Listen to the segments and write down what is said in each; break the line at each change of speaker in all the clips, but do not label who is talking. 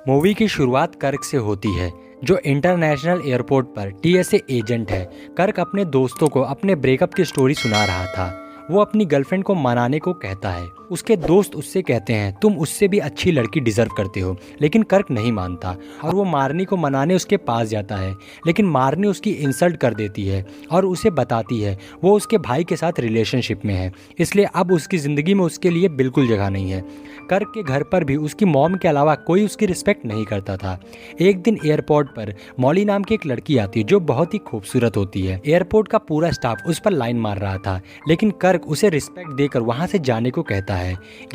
Movie की शुरुआत कर्क से होती है, जो इंटरनेशनल एयरपोर्ट पर टीएसए एजेंट है। कर्क अपने दोस्तों को अपने ब्रेकअप की स्टोरी सुना रहा था। वो अपनी गर्लफ्रेंड को मनाने को कहता है। उसके दोस्त उससे कहते हैं तुम उससे भी अच्छी लड़की डिजर्व करते हो, लेकिन कर्क नहीं मानता और वो मार्नी को मनाने उसके पास जाता है। लेकिन मार्नी उसकी इंसल्ट कर देती है और उसे बताती है वो उसके भाई के साथ रिलेशनशिप में है, इसलिए अब उसकी ज़िंदगी में उसके लिए बिल्कुल जगह नहीं है। कर्क के घर पर भी उसकी मॉम के अलावा कोई उसकी रिस्पेक्ट नहीं करता था। एक दिन एयरपोर्ट पर मॉली नाम की एक लड़की आती है जो बहुत ही खूबसूरत होती है। एयरपोर्ट का पूरा स्टाफ उस पर लाइन मार रहा था, लेकिन कर्क उसे रिस्पेक्ट देकर वहां से जाने को कहता है।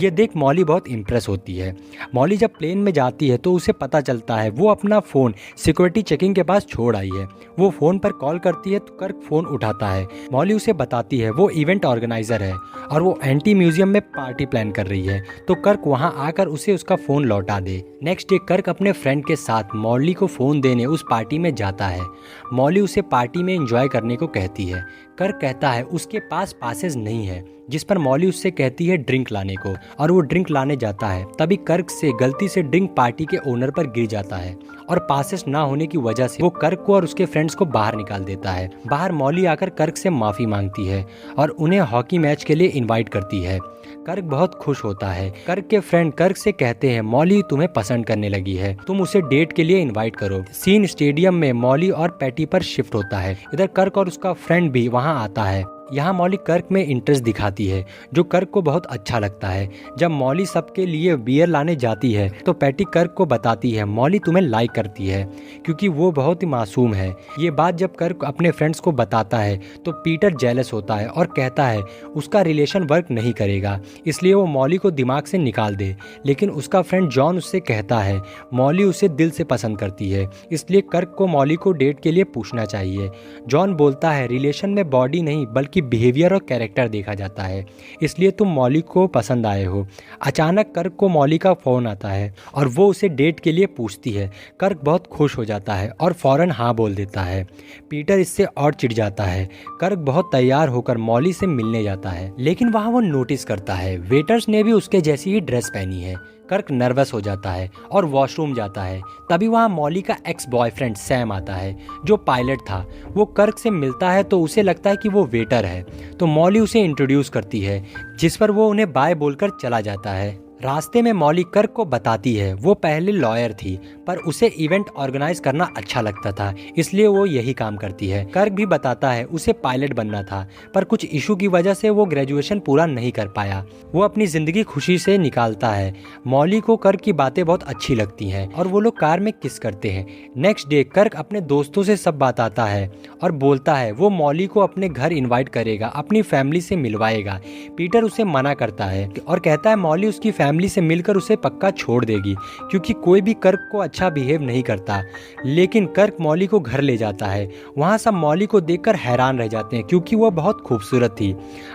ये देख मॉली बहुत इंप्रेस होती है। मॉली जब प्लेन में जाती है तो उसे पता चलता है वो अपना फ़ोन सिक्योरिटी चेकिंग के पास छोड़ आई है। वो फ़ोन पर कॉल करती है तो कर्क फ़ोन उठाता है। मॉली उसे बताती है वो इवेंट ऑर्गेनाइजर है और वो एंटी म्यूजियम में पार्टी प्लान कर रही है, तो कर्क वहां आकर उसे उसका फ़ोन लौटा दे। नेक्स्ट डे कर्क अपने फ्रेंड के साथ मॉली को फ़ोन देने उस पार्टी में जाता है। मॉली उसे पार्टी में एंजॉय करने को कहती है। कर्क कहता है उसके पास पासेस नहीं है, जिस पर मॉली उससे कहती है ड्रिंक लाने को, और वो ड्रिंक लाने जाता है। तभी कर्क से गलती से ड्रिंक पार्टी के ओनर पर गिर जाता है और पासेस ना होने की वजह से वो कर्क को और उसके फ्रेंड्स को बाहर निकाल देता है। बाहर मॉली आकर कर्क से माफी मांगती है और उन्हें हॉकी मैच के लिए इनवाइट करती है। कर्क बहुत खुश होता है। कर्क के फ्रेंड कर्क से कहते हैं मॉली तुम्हें पसंद करने लगी है, तुम उसे डेट के लिए इनवाइट करो। सीन स्टेडियम में मॉली और पैटी पर शिफ्ट होता है। इधर कर्क और उसका फ्रेंड भी वहां आता है। यहाँ मॉली कर्क में इंटरेस्ट दिखाती है, जो कर्क को बहुत अच्छा लगता है। जब मॉली सबके लिए बियर लाने जाती है तो पैटी कर्क को बताती है मॉली तुम्हें लाइक करती है, क्योंकि वो बहुत ही मासूम है। ये बात जब कर्क अपने फ्रेंड्स को बताता है तो पीटर जेलस होता है और कहता है उसका रिलेशन वर्क नहीं करेगा, इसलिए वो मॉली को दिमाग से निकाल दे। लेकिन उसका फ्रेंड जॉन उससे कहता है मॉली उसे दिल से पसंद करती है, इसलिए कर्क को मॉली को डेट के लिए पूछना चाहिए। जॉन बोलता है रिलेशन में बॉडी नहीं बल्कि बिहेवियर और कैरेक्टर देखा जाता है, इसलिए तुम मॉली को पसंद आए हो। अचानक कर्क को मॉली का फ़ोन आता है और वो उसे डेट के लिए पूछती है। कर्क बहुत खुश हो जाता है और फौरन हाँ बोल देता है। पीटर इससे और चिढ़ जाता है। कर्क बहुत तैयार होकर मॉली से मिलने जाता है, लेकिन वहाँ वो नोटिस करता है वेटर्स ने भी उसके जैसी ही ड्रेस पहनी है। कर्क नर्वस हो जाता है और वॉशरूम जाता है। तभी वहाँ मॉली का एक्स बॉयफ्रेंड सैम आता है, जो पायलट था। वो कर्क से मिलता है तो उसे लगता है कि वो वेटर है, तो मॉली उसे इंट्रोड्यूस करती है, जिस पर वो उन्हें बाय बोलकर चला जाता है। रास्ते में मॉली कर्क को बताती है वो पहले लॉयर थी, पर उसे इवेंट ऑर्गेनाइज करना अच्छा लगता था, इसलिए वो यही काम करती है। कर्क भी बताता है उसे पायलट बनना था, पर कुछ इशू की वजह से वो ग्रेजुएशन पूरा नहीं कर पाया। वो अपनी जिंदगी खुशी से निकालता है। मॉली को कर्क की बातें बहुत अच्छी लगती हैं और वो लोग कार में किस करते हैं। नेक्स्ट डे कर्क अपने दोस्तों से सब बताता है और बोलता है वो मॉली को अपने घर इन्वाइट करेगा, अपनी फैमिली से मिलवाएगा। पीटर उसे मना करता है और कहता है मॉली उसकी फैमिली से मिलकर उसे पक्का छोड़ देगी, क्योंकि कोई भी कर्क को अच्छा बिहेव नहीं करता। लेकिन कर्क मॉली को घर ले जाता है। वहाँ सब मॉली को देखकर हैरान रह जाते हैं, क्योंकि वो बहुत खूबसूरत थी।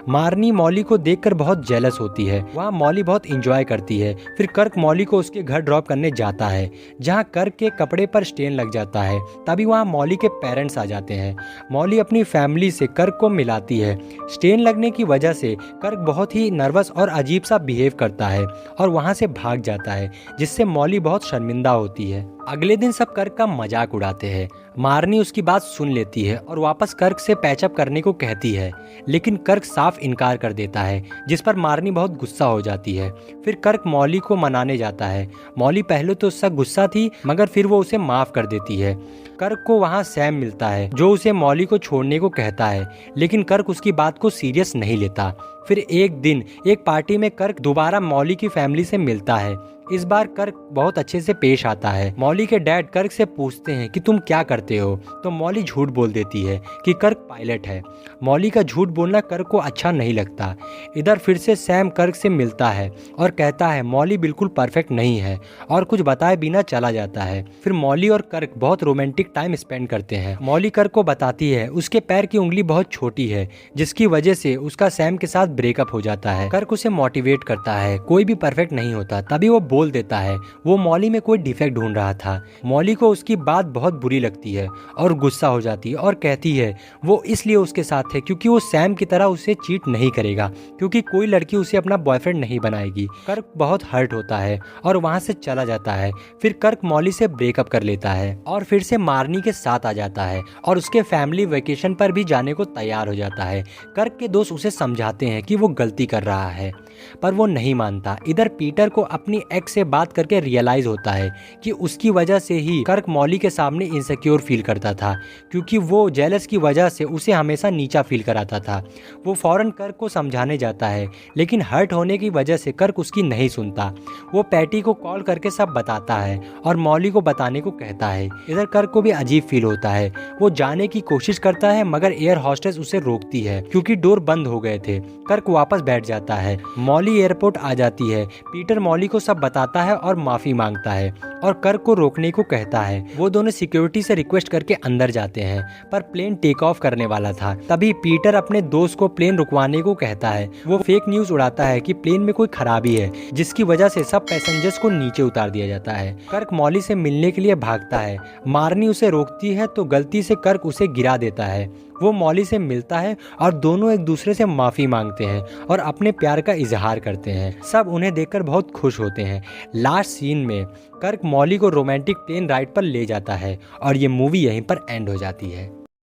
मार्नी मॉली को देखकर बहुत जेलस होती है। वहाँ मॉली बहुत इंजॉय करती है। फिर कर्क मॉली को उसके घर ड्रॉप करने जाता है, जहाँ कर्क के कपड़े पर स्टेन लग जाता है। तभी वहाँ मॉली के पेरेंट्स आ जाते हैं। मॉली अपनी फैमिली से कर्क को मिलाती है। स्टेन लगने की वजह से कर्क बहुत ही नर्वस और अजीब सा बिहेव करता है और वहां से भाग जाता है, जिससे मॉली बहुत शर्मिंदा होती है। अगले दिन सब कर्क का मजाक उड़ाते हैं। मार्नी उसकी बात सुन लेती है और वापस कर्क से पैचअप करने को कहती है, लेकिन कर्क साफ इनकार कर देता है, जिस पर मार्नी बहुत गुस्सा हो जाती है। फिर कर्क मॉली को मनाने जाता है। मॉली पहले तो उससे गुस्सा थी, मगर फिर वो उसे माफ कर देती है। कर्क को वहाँ सैम मिलता है, जो उसे मॉली को छोड़ने को कहता है, लेकिन कर्क उसकी बात को सीरियस नहीं लेता। फिर एक दिन एक पार्टी में कर्क दोबारा मॉली की फैमिली से मिलता है। इस बार कर्क बहुत अच्छे से पेश आता है। मॉली के डैड कर्क से पूछते हैं कि तुम क्या करते हो, तो मॉली झूठ बोल देती है कि कर्क पायलट है। मॉली का झूठ बोलना कर्क को अच्छा नहीं लगता। इधर फिर से सैम कर्क से मिलता है और कहता है मॉली बिल्कुल परफेक्ट नहीं है, और कुछ बताए बिना चला जाता है। फिर मॉली और कर्क बहुत रोमांटिक टाइम स्पेंड करते हैं। मॉली कर्क को बताती है उसके पैर की उंगली बहुत छोटी है, जिसकी वजह से उसका सैम के साथ ब्रेकअप हो जाता है। कर्क उसे मोटिवेट करता है कोई भी परफेक्ट नहीं होता। तभी वो बोल देता है वो मॉली में कोई डिफेक्ट ढूंढ रहा था। मॉली को उसकी बात बहुत बुरी लगती है और गुस्सा हो जाती है और कहती है वो इसलिए उसके साथ है क्योंकि वो सैम की तरह उसे चीट नहीं करेगा, क्योंकि कोई लड़की उसे अपना बॉयफ्रेंड नहीं बनाएगी। कर्क बहुत हर्ट होता है और वहाँ से चला जाता है। फिर कर्क मॉली से ब्रेकअप कर लेता है और फिर से मार्नी के साथ आ जाता है और उसके फैमिली वेकेशन पर भी जाने को तैयार हो जाता है। कर्क के दोस्त उसे समझाते हैं कि वो गलती कर रहा है पर वो नहीं मानता। इधर पीटर को अपनी एक्स से बात करके रियलाइज होता है कि उसकी वजह से ही कर्क मॉली के सामने इनसिक्योर फील करता था, क्योंकि वो जेलस की वजह से उसे हमेशा नीचा फील कराता था। वो फौरन कर्क को समझाने जाता है लेकिन हर्ट होने की वजह से कर्क उसकी नहीं सुनता। वो पैटी को कॉल करके सब बताता है और मॉली को बताने को कहता है। इधर कर्क को भी अजीब फील होता है। वो जाने की कोशिश करता है मगर एयर हॉस्टेस उसे रोकती है क्योंकि डोर बंद हो गए थे। कर्क वापस बैठ जाता है। मॉली एयरपोर्ट आ जाती है। पीटर मॉली को सब बताता है और माफी मांगता है और कर्क को रोकने को कहता है। वो दोनों सिक्योरिटी से रिक्वेस्ट करके अंदर जाते हैं पर प्लेन टेक ऑफ करने वाला था। तभी पीटर अपने दोस्त को प्लेन रुकवाने को कहता है। वो फेक न्यूज उड़ाता है कि प्लेन में कोई खराबी है जिसकी वजह से सब पैसेंजर्स को नीचे उतार दिया जाता है। कर्क मॉली से मिलने के लिए भागता है। मार्नी उसे रोकती है तो गलती से कर्क उसे गिरा देता है। वो मॉली से मिलता है और दोनों एक दूसरे से माफी मांगते हैं और अपने प्यार का इजहार करते हैं। सब उन्हें देखकर बहुत खुश होते हैं। लास्ट सीन में कर्क मॉली को रोमांटिक प्लेन राइड पर ले जाता है और ये मूवी यहीं पर एंड हो जाती है।